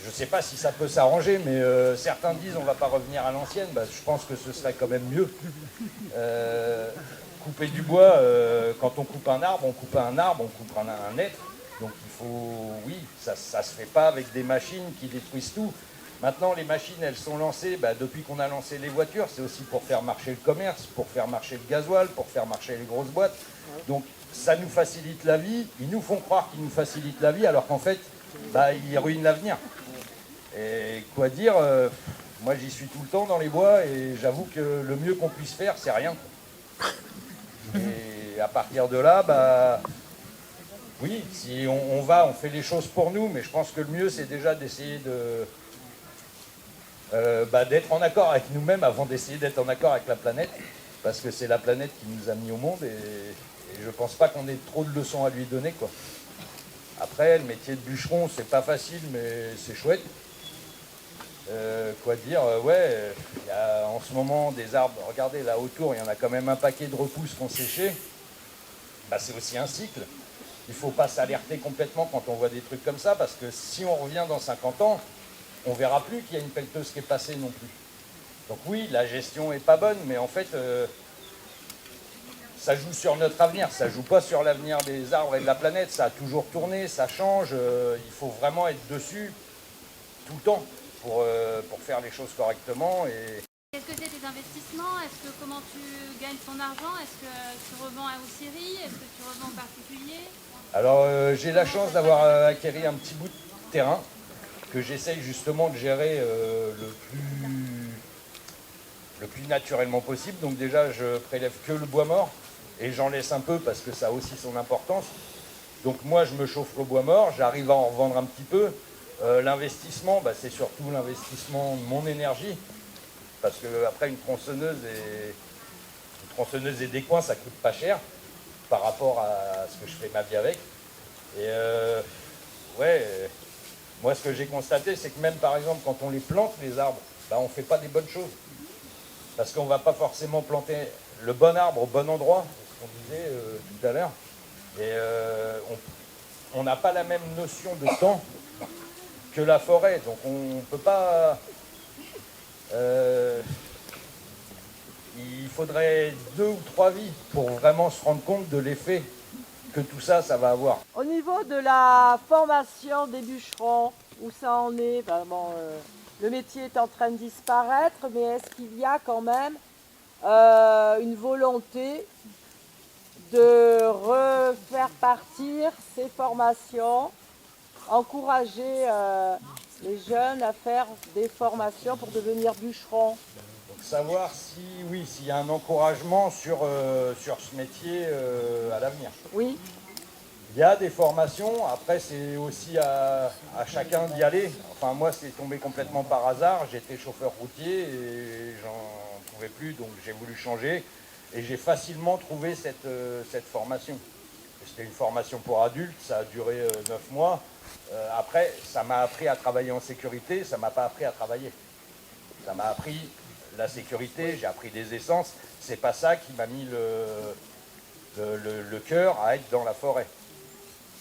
Je ne sais pas si ça peut s'arranger, mais certains disent on ne va pas revenir à l'ancienne. Bah, je pense que ce serait quand même mieux. Couper du bois, quand on coupe un arbre, on coupe un être. Donc il faut, oui, ça ne se fait pas avec des machines qui détruisent tout. Maintenant, les machines, elles sont lancées, depuis qu'on a lancé les voitures, c'est aussi pour faire marcher le commerce, pour faire marcher le gasoil, pour faire marcher les grosses boîtes. Donc ça nous facilite la vie, ils nous font croire qu'ils nous facilitent la vie, alors qu'en fait, ils ruinent l'avenir. Et quoi dire, moi j'y suis tout le temps dans les bois et j'avoue que le mieux qu'on puisse faire, c'est rien. Et à partir de là, oui, si on fait les choses pour nous, mais je pense que le mieux c'est déjà d'essayer d'être en accord avec nous-mêmes avant d'essayer d'être en accord avec la planète, parce que c'est la planète qui nous a mis au monde et je pense pas qu'on ait trop de leçons à lui donner, quoi. Après, le métier de bûcheron, c'est pas facile, mais c'est chouette. Quoi dire, ouais, il y a en ce moment des arbres, regardez là autour, il y en a quand même un paquet de repousses qui ont séché. C'est aussi un cycle. Il ne faut pas s'alerter complètement quand on voit des trucs comme ça, parce que si on revient dans 50 ans, on ne verra plus qu'il y a une pelleteuse qui est passée non plus. Donc oui, la gestion n'est pas bonne, mais en fait, ça joue sur notre avenir, ça ne joue pas sur l'avenir des arbres et de la planète. Ça a toujours tourné, ça change, il faut vraiment être dessus tout le temps pour faire les choses correctement. Est-ce que c'est tes investissements? Comment tu gagnes ton argent? Est-ce que tu revends aux séries? Est-ce que tu revends en particulier? Alors j'ai la chance d'avoir acquéri un petit bout de terrain que j'essaye justement de gérer le plus naturellement possible. Donc déjà je prélève que le bois mort et j'en laisse un peu parce que ça a aussi son importance. Donc moi je me chauffe le bois mort, j'arrive à en revendre un petit peu. L'investissement, c'est surtout l'investissement de mon énergie, parce que après une tronçonneuse et des coins, ça coûte pas cher par rapport à ce que je fais ma vie avec. Et moi ce que j'ai constaté, c'est que même par exemple quand on les plante les arbres, on fait pas des bonnes choses, parce qu'on va pas forcément planter le bon arbre au bon endroit, ce qu'on disait tout à l'heure, et on n'a pas la même notion de temps que la forêt, donc on ne peut pas... il faudrait 2 ou 3 vies pour vraiment se rendre compte de l'effet que tout ça, ça va avoir. Au niveau de la formation des bûcherons, où ça en est, le métier est en train de disparaître, mais est-ce qu'il y a quand même une volonté de refaire partir ces formations, encourager les jeunes à faire des formations pour devenir bûcherons? Donc savoir s'il y a un encouragement sur ce métier à l'avenir. Oui. Il y a des formations, après c'est aussi à chacun d'y aller. Enfin moi c'est tombé complètement par hasard, j'étais chauffeur routier et j'en pouvais plus, donc j'ai voulu changer et j'ai facilement trouvé cette formation. C'était une formation pour adultes, ça a duré 9 mois. Après, ça m'a appris à travailler en sécurité, ça ne m'a pas appris à travailler. Ça m'a appris la sécurité, j'ai appris des essences. C'est pas ça qui m'a mis le cœur à être dans la forêt.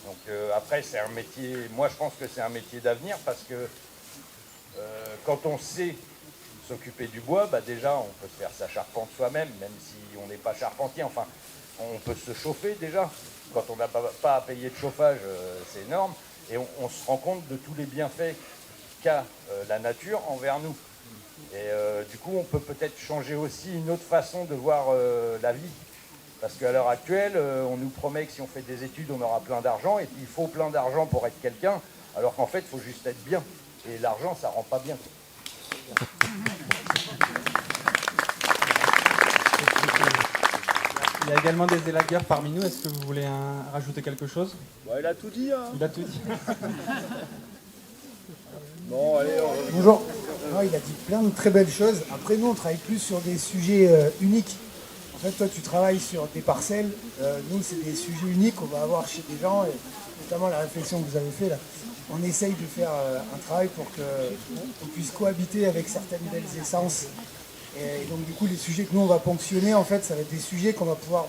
Donc après, c'est un métier, moi je pense que c'est un métier d'avenir parce que quand on sait s'occuper du bois, déjà on peut se faire sa charpente soi-même, même si on n'est pas charpentier. Enfin, on peut se chauffer déjà. Quand on n'a pas à payer de chauffage, c'est énorme. Et on se rend compte de tous les bienfaits qu'a la nature envers nous. Et du coup, on peut peut-être changer aussi une autre façon de voir la vie. Parce qu'à l'heure actuelle, on nous promet que si on fait des études, on aura plein d'argent. Et puis, il faut plein d'argent pour être quelqu'un. Alors qu'en fait, il faut juste être bien. Et l'argent, ça ne rend pas bien. Il y a également des élagueurs parmi nous. Est-ce que vous voulez rajouter quelque chose? Il a tout dit. Hein. Il a tout dit. Bon, allez, bonjour. Non, il a dit plein de très belles choses. Après, nous, on travaille plus sur des sujets uniques. En fait, toi, tu travailles sur des parcelles. Nous, c'est des sujets uniques qu'on va avoir chez des gens. Et notamment la réflexion que vous avez fait là. On essaye de faire un travail pour qu'on puisse cohabiter avec certaines belles essences. Et donc, du coup, les sujets que nous, on va ponctionner, en fait, ça va être des sujets qu'on va pouvoir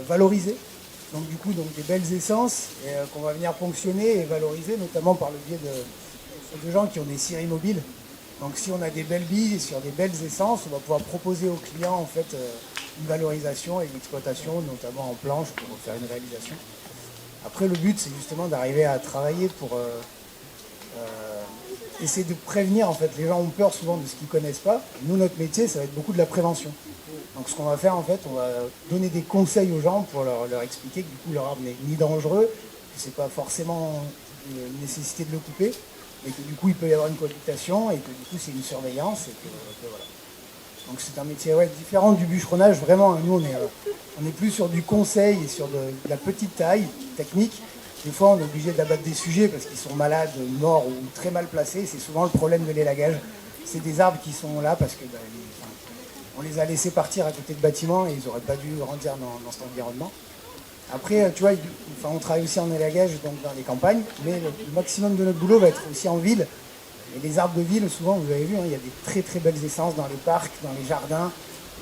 valoriser. Donc du coup, des belles essences qu'on va venir ponctionner et valoriser, notamment par le biais de gens qui ont des scieries mobiles. Donc si on a des belles billes sur des belles essences, on va pouvoir proposer aux clients en fait une valorisation et une exploitation, notamment en planche, pour faire une réalisation. Après, le but, c'est justement d'arriver à travailler pour essayer de prévenir. En fait, les gens ont peur souvent de ce qu'ils ne connaissent pas. Nous, notre métier, ça va être beaucoup de la prévention. Donc ce qu'on va faire, en fait, on va donner des conseils aux gens pour leur expliquer que du coup, leur arbre n'est ni dangereux, que ce n'est pas forcément une nécessité de le couper, et que du coup, il peut y avoir une cohabitation, et que du coup, c'est une surveillance, et que voilà. Donc c'est un métier différent du bûcheronnage, vraiment. Nous, on est plus sur du conseil et sur de la petite taille technique. Des fois, on est obligé d'abattre des sujets parce qu'ils sont malades, morts ou très mal placés. C'est souvent le problème de l'élagage. C'est des arbres qui sont là parce que on les a laissés partir à côté de bâtiments et ils n'auraient pas dû grandir dans cet environnement. Après, tu vois, on travaille aussi en élagage donc dans les campagnes, mais le maximum de notre boulot va être aussi en ville. Et les arbres de ville, souvent, vous avez vu, il y a des très très belles essences dans les parcs, dans les jardins,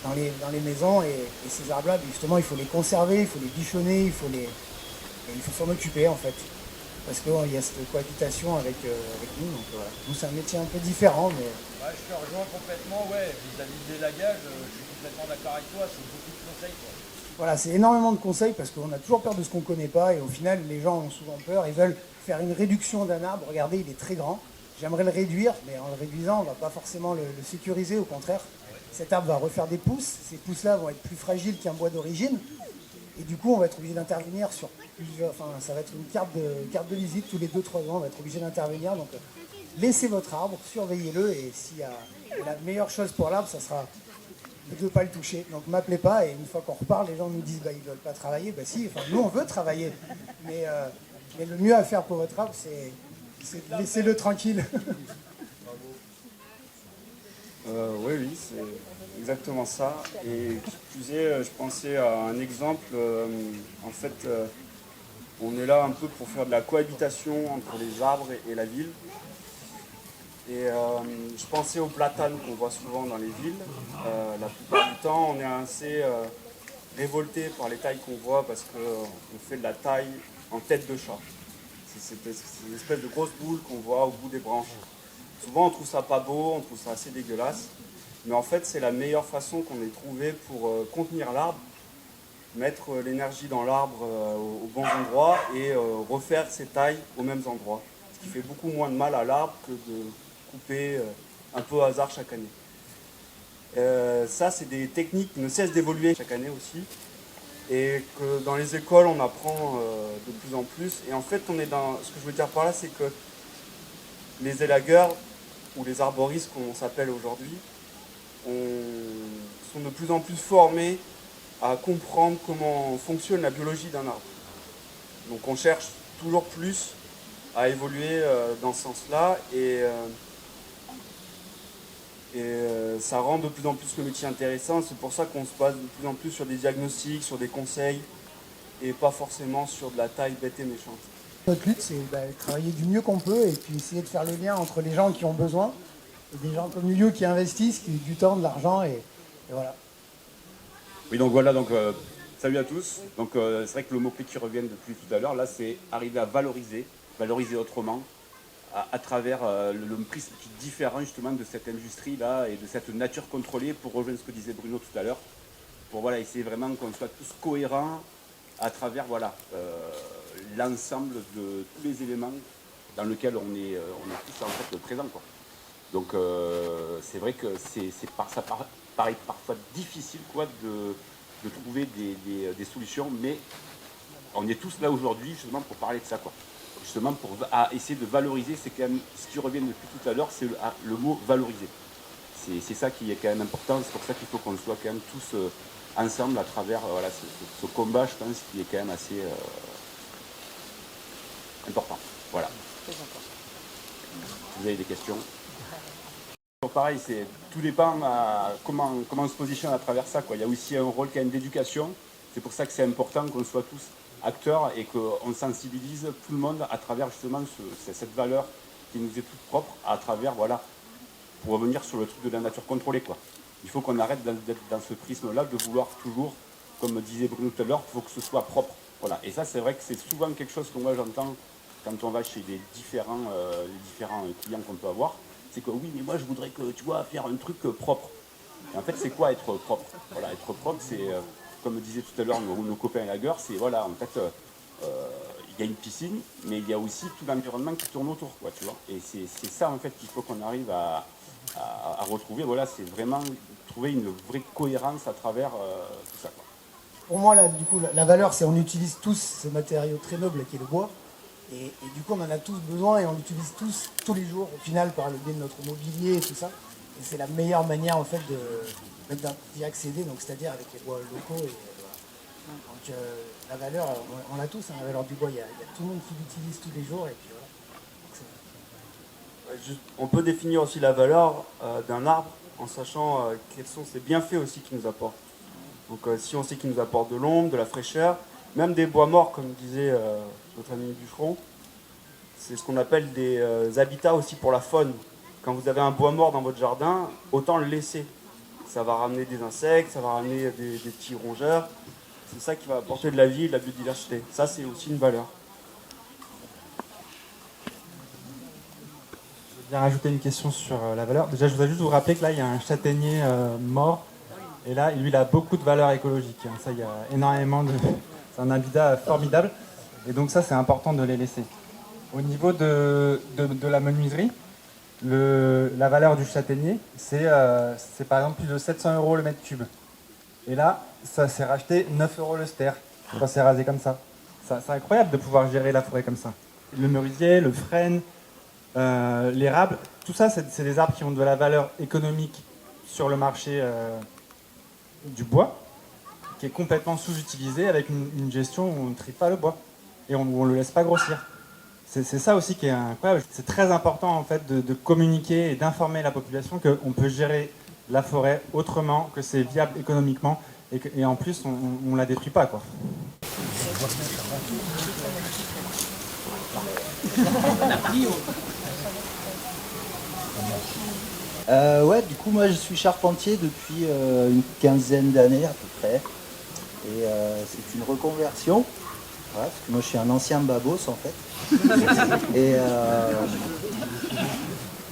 dans les maisons. Et ces arbres-là, justement, il faut les conserver, il faut les bichonner, il faut s'en occuper en fait. Parce qu'il y a cette cohabitation avec nous. Donc voilà. Nous, c'est un métier un peu différent. Mais... Ouais, je te rejoins complètement, vis-à-vis de l'élagage, je suis complètement d'accord avec toi, c'est beaucoup de conseils. Voilà, c'est énormément de conseils parce qu'on a toujours peur de ce qu'on ne connaît pas. Et au final, les gens ont souvent peur. Ils veulent faire une réduction d'un arbre. Regardez, il est très grand. J'aimerais le réduire, mais en le réduisant, on ne va pas forcément le sécuriser. Au contraire, cet arbre va refaire des pousses. Ces pousses-là vont être plus fragiles qu'un bois d'origine. Et du coup, on va être obligé d'intervenir sur plusieurs... Enfin, ça va être une carte de visite tous les 2-3 ans. On va être obligé d'intervenir. Donc, laissez votre arbre, surveillez-le. Et s'il y a la meilleure chose pour l'arbre, ça sera de ne pas le toucher. Donc, m'appelez pas. Et une fois qu'on reparle, les gens nous disent ils ne veulent pas travailler. Si, nous, on veut travailler. Mais le mieux à faire pour votre arbre, c'est laissez-le tranquille. Oui, c'est exactement ça. Et tu disais, je pensais à un exemple. En fait, on est là un peu pour faire de la cohabitation entre les arbres et la ville. Et je pensais aux platanes qu'on voit souvent dans les villes. La plupart du temps, on est assez révolté par les tailles qu'on voit parce qu'on fait de la taille en tête de chat. C'est une espèce de grosse boule qu'on voit au bout des branches. Souvent on trouve ça pas beau, on trouve ça assez dégueulasse, mais en fait c'est la meilleure façon qu'on ait trouvé pour contenir l'arbre, mettre l'énergie dans l'arbre aux bons endroits et refaire ses tailles aux mêmes endroits. Ce qui fait beaucoup moins de mal à l'arbre que de couper un peu au hasard chaque année. Ça c'est des techniques qui ne cessent d'évoluer chaque année aussi. Et que dans les écoles, on apprend de plus en plus. Et en fait, on est dans... Ce que je veux dire par là, c'est que les élagueurs, ou les arboristes, comme on s'appelle aujourd'hui, sont de plus en plus formés à comprendre comment fonctionne la biologie d'un arbre. Donc on cherche toujours plus à évoluer dans ce sens-là. Et ça rend de plus en plus le métier intéressant. C'est pour ça qu'on se base de plus en plus sur des diagnostics, sur des conseils, et pas forcément sur de la taille bête et méchante. Notre lutte, c'est travailler du mieux qu'on peut et puis essayer de faire le lien entre les gens qui ont besoin et des gens comme Lulio qui investissent, qui ont du temps, de l'argent, et voilà. Oui, donc voilà, salut à tous. Donc c'est vrai que le mot-clé qui revient depuis tout à l'heure, là, c'est arriver à valoriser autrement, à travers le prisme qui est différent justement de cette industrie-là et de cette nature contrôlée, pour rejoindre ce que disait Bruno tout à l'heure, pour essayer vraiment qu'on soit tous cohérents à travers l'ensemble de tous les éléments dans lesquels on est tous en fait présents, quoi. Donc c'est vrai que ça paraît parfois difficile de trouver des solutions, mais on est tous là aujourd'hui justement pour parler de ça, quoi. Justement pour essayer de valoriser, c'est quand même ce qui revient depuis tout à l'heure, c'est le mot valoriser. C'est ça qui est quand même important, c'est pour ça qu'il faut qu'on soit quand même tous ensemble à travers ce combat, je pense, qui est quand même assez important. Voilà. Vous avez des questions? Pareil, tout dépend comment on se positionne à travers ça, quoi. Il y a aussi un rôle quand même d'éducation, c'est pour ça que c'est important qu'on soit tous acteurs et qu'on sensibilise tout le monde à travers justement cette valeur qui nous est toute propre, à travers, pour revenir sur le truc de la nature contrôlée, quoi. Il faut qu'on arrête d'être dans ce prisme-là, de vouloir toujours, comme disait Bruno tout à l'heure, il faut que ce soit propre. Voilà. Et ça, c'est vrai que c'est souvent quelque chose que moi j'entends quand on va chez les différents clients qu'on peut avoir. C'est que oui, mais moi je voudrais que tu vois faire un truc propre. Et en fait, c'est quoi être propre? Voilà, être propre, c'est comme disait tout à l'heure nos copains lagueurs, c'est voilà, en fait, il y a une piscine, mais il y a aussi tout l'environnement qui tourne autour, quoi, tu vois. Et c'est ça en fait qu'il faut qu'on arrive à retrouver. Voilà, c'est vraiment trouver une vraie cohérence à travers tout ça, quoi. Pour moi, là, du coup, la valeur, c'est on utilise tous ce matériau très noble qui est le bois. Et du coup, on en a tous besoin et on l'utilise tous les jours, au final, par le biais de notre mobilier et tout ça. Et c'est la meilleure manière, en fait, d'y accéder, donc c'est-à-dire avec les bois locaux. Donc, la valeur, on l'a tous, hein, la valeur du bois. Il y a tout le monde qui l'utilise tous les jours. Et puis voilà. On peut définir aussi la valeur d'un arbre en sachant quels sont ses bienfaits aussi qu'il nous apporte. Donc si on sait qu'il nous apporte de l'ombre, de la fraîcheur, même des bois morts, comme disait notre ami bûcheron, c'est ce qu'on appelle des habitats aussi pour la faune. Quand vous avez un bois mort dans votre jardin, autant le laisser. Ça va ramener des insectes, ça va ramener des petits rongeurs. C'est ça qui va apporter de la vie et de la biodiversité. Ça, c'est aussi une valeur. Je vais bien rajouter une question sur la valeur. Déjà, je voudrais juste vous rappeler que là, il y a un châtaignier mort. Et là, lui, il a beaucoup de valeur écologique. Ça, il y a énormément de... C'est un habitat formidable. Et donc ça, c'est important de les laisser. Au niveau de la menuiserie, la valeur du châtaignier, c'est par exemple plus de 700 € le mètre cube. Et là, ça s'est racheté 9 € le ster quand c'est rasé comme ça. C'est incroyable de pouvoir gérer la forêt comme ça. Le merisier, le frêne, l'érable, tout ça, c'est des arbres qui ont de la valeur économique sur le marché du bois, qui est complètement sous-utilisé avec une gestion où on ne trie pas le bois et on ne le laisse pas grossir. C'est ça aussi qui est incroyable. C'est très important en fait de communiquer et d'informer la population qu'on peut gérer la forêt autrement, que c'est viable économiquement et en plus on ne la détruit pas, quoi. Ouais, du coup, moi je suis charpentier depuis une quinzaine d'années à peu près. Et c'est une reconversion. Voilà, parce que moi je suis un ancien babos en fait. Et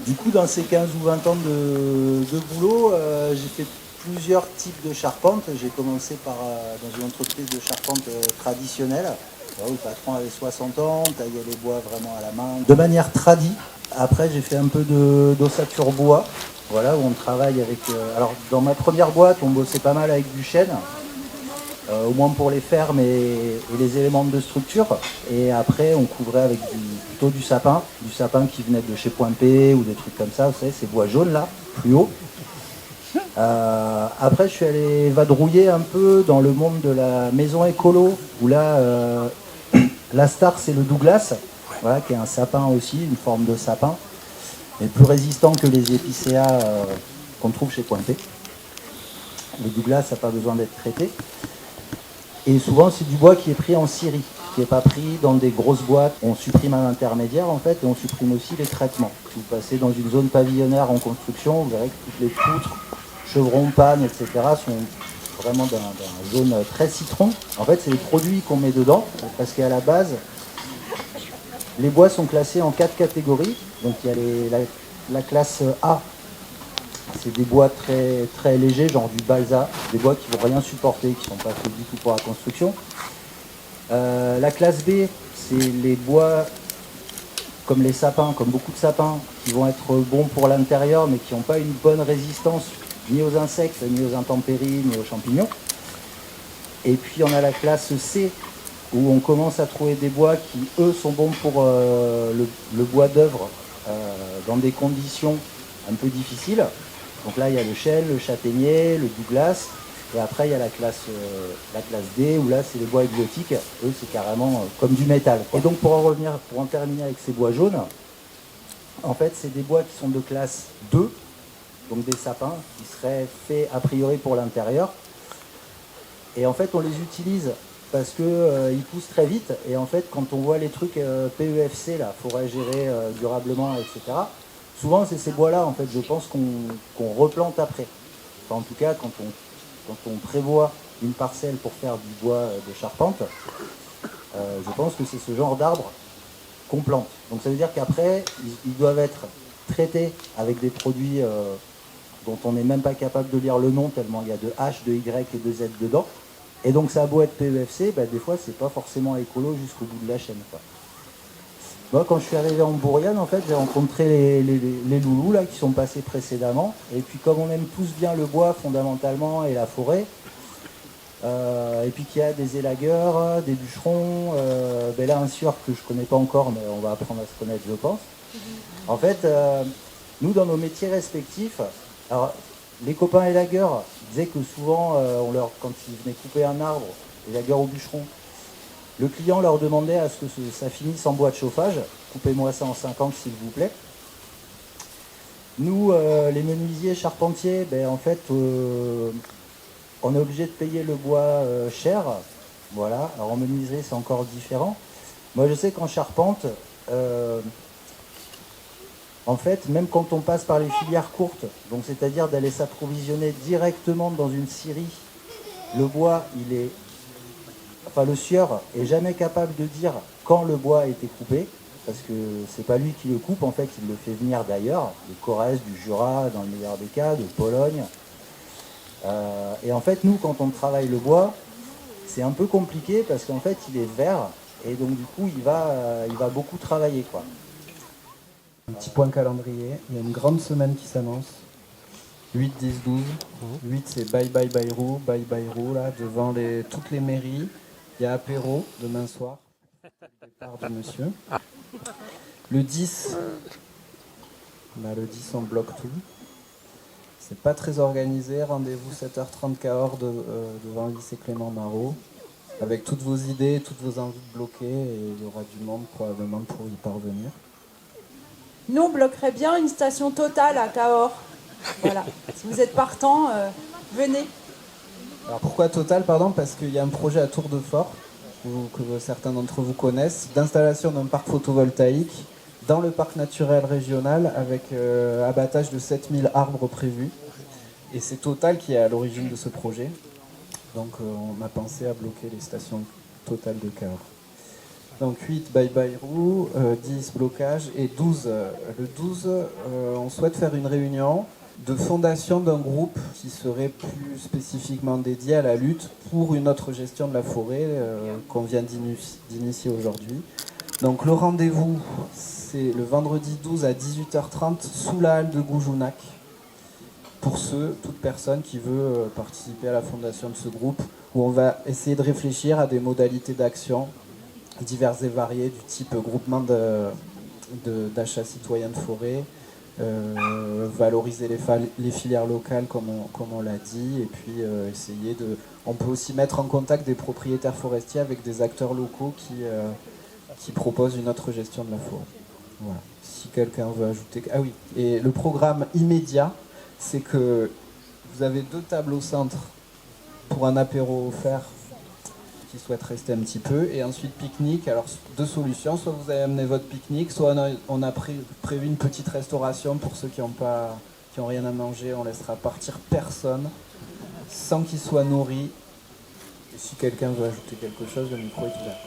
du coup, dans ces 15 ou 20 ans de boulot, j'ai fait plusieurs types de charpente. J'ai commencé dans une entreprise de charpente traditionnelle, où le patron avait 60 ans, taillait les bois vraiment à la main, de manière tradie. Après, j'ai fait un peu d'ossature bois, voilà, où on travaille avec... alors, dans ma première boîte, on bossait pas mal avec du chêne, au moins pour les fermes et les éléments de structure. Et après, on couvrait avec plutôt du sapin qui venait de chez Point P ou des trucs comme ça, vous savez, ces bois jaunes là, plus haut. Après, je suis allé vadrouiller un peu dans le monde de la maison écolo, où là, la star, c'est le Douglas. Voilà, qui est un sapin aussi, une forme de sapin, mais plus résistant que les épicéas qu'on trouve chez Point P. Le Douglas n'a pas besoin d'être traité. Et souvent, c'est du bois qui est pris en scierie, qui n'est pas pris dans des grosses boîtes. On supprime un intermédiaire, en fait, et on supprime aussi les traitements. Si vous passez dans une zone pavillonnaire en construction, vous verrez que toutes les poutres, chevrons, pannes, etc. sont vraiment dans une zone très citron. En fait, c'est les produits qu'on met dedans, parce qu'à la base, les bois sont classés en 4 catégories. Donc il y a la classe A, c'est des bois très, très légers, genre du balsa, des bois qui ne vont rien supporter, qui ne sont pas faits du tout pour la construction. La classe B, c'est les bois comme les sapins, comme beaucoup de sapins, qui vont être bons pour l'intérieur, mais qui n'ont pas une bonne résistance ni aux insectes, ni aux intempéries, ni aux champignons. Et puis on a la classe C, où on commence à trouver des bois qui, eux, sont bons pour le bois d'œuvre dans des conditions un peu difficiles. Donc là, il y a le chêne, le châtaignier, le Douglas, et après, il y a la classe D, où là, c'est les bois exotiques. Eux, c'est carrément comme du métal. Et donc, pour en terminer avec ces bois jaunes, en fait, c'est des bois qui sont de classe 2, donc des sapins qui seraient faits a priori pour l'intérieur. Et en fait, on les utilise parce qu'ils poussent très vite, et en fait, quand on voit les trucs PEFC, là, forêt gérée durablement, etc., souvent, c'est ces bois-là, en fait, je pense qu'on replante après. Enfin, en tout cas, quand on prévoit une parcelle pour faire du bois de charpente, je pense que c'est ce genre d'arbre qu'on plante. Donc ça veut dire qu'après, ils doivent être traités avec des produits dont on n'est même pas capable de lire le nom, tellement il y a de H, de Y et de Z dedans. Et donc ça a beau être PEFC, bah, des fois c'est pas forcément écolo jusqu'au bout de la chaîne, quoi. Moi, quand je suis arrivé en Bourriane, en fait, j'ai rencontré les loulous là, qui sont passés précédemment. Et puis comme on aime tous bien le bois fondamentalement et la forêt, et puis qu'il y a des élagueurs, des bûcherons, ben là un sieur que je connais pas encore, mais on va apprendre à se connaître, je pense. En fait, nous dans nos métiers respectifs, alors les copains élagueurs disaient que souvent, quand ils venaient couper un arbre, élagueurs ou bûcherons, le client leur demandait à ce que ça finisse en bois de chauffage. Coupez-moi ça en 50 s'il vous plaît. Nous, les menuisiers charpentiers, ben, en fait, on est obligé de payer le bois cher. Voilà. Alors en menuiserie, c'est encore différent. Moi, je sais qu'en charpente, en fait, même quand on passe par les filières courtes, donc c'est-à-dire d'aller s'approvisionner directement dans une scierie, le bois, le sieur est jamais capable de dire quand le bois a été coupé, parce que c'est pas lui qui le coupe, en fait, il le fait venir d'ailleurs, de Corrèze, du Jura, dans le meilleur des cas, de Pologne. Et en fait, nous, quand on travaille le bois, c'est un peu compliqué parce qu'en fait, il est vert et donc du coup, il va beaucoup travailler, quoi. Un petit point calendrier, il y a une grande semaine qui s'annonce. 8, 10, 12. 8, c'est Bye Bye Bayrou, Bye Bayrou, là, devant toutes les mairies. Il y a apéro demain soir, départ de monsieur. Le 10, le 10 on bloque tout. C'est pas très organisé, rendez-vous 7h30 Cahors devant le lycée Clément Marot, avec toutes vos idées, toutes vos envies de bloquer, et il y aura du monde probablement pour y parvenir. Nous, on bloquerait bien une station Total à Cahors. Voilà. Si vous êtes partant, venez. Alors pourquoi Total, pardon? Parce qu'il y a un projet à Tour de Fort, que certains d'entre vous connaissent, d'installation d'un parc photovoltaïque dans le parc naturel régional avec abattage de 7000 arbres prévus. Et c'est Total qui est à l'origine de ce projet. Donc on a pensé à bloquer les stations Total de Cahors. Donc 8, Bye Bayrou, 10, blocage, et 12. Le 12, on souhaite faire une réunion de fondation d'un groupe qui serait plus spécifiquement dédié à la lutte pour une autre gestion de la forêt qu'on vient d'initier aujourd'hui. Donc le rendez-vous, c'est le vendredi 12 à 18h30 sous la halle de Goujounac. Pour toute personne qui veut participer à la fondation de ce groupe, où on va essayer de réfléchir à des modalités d'action diverses et variées, du type groupement d'achat citoyen de forêt, valoriser les filières locales comme on l'a dit, et puis essayer de... On peut aussi mettre en contact des propriétaires forestiers avec des acteurs locaux qui proposent une autre gestion de la forêt. Voilà. Si quelqu'un veut ajouter... Ah oui, et le programme immédiat, c'est que vous avez 2 tables au centre pour un apéro offert qui souhaitent rester un petit peu, et ensuite pique-nique. Alors 2 solutions, soit vous avez amené votre pique-nique, soit on a prévu une petite restauration pour ceux qui ont rien à manger. On laissera partir personne sans qu'ils soient nourris. Et si quelqu'un veut ajouter quelque chose, le micro est ouvert.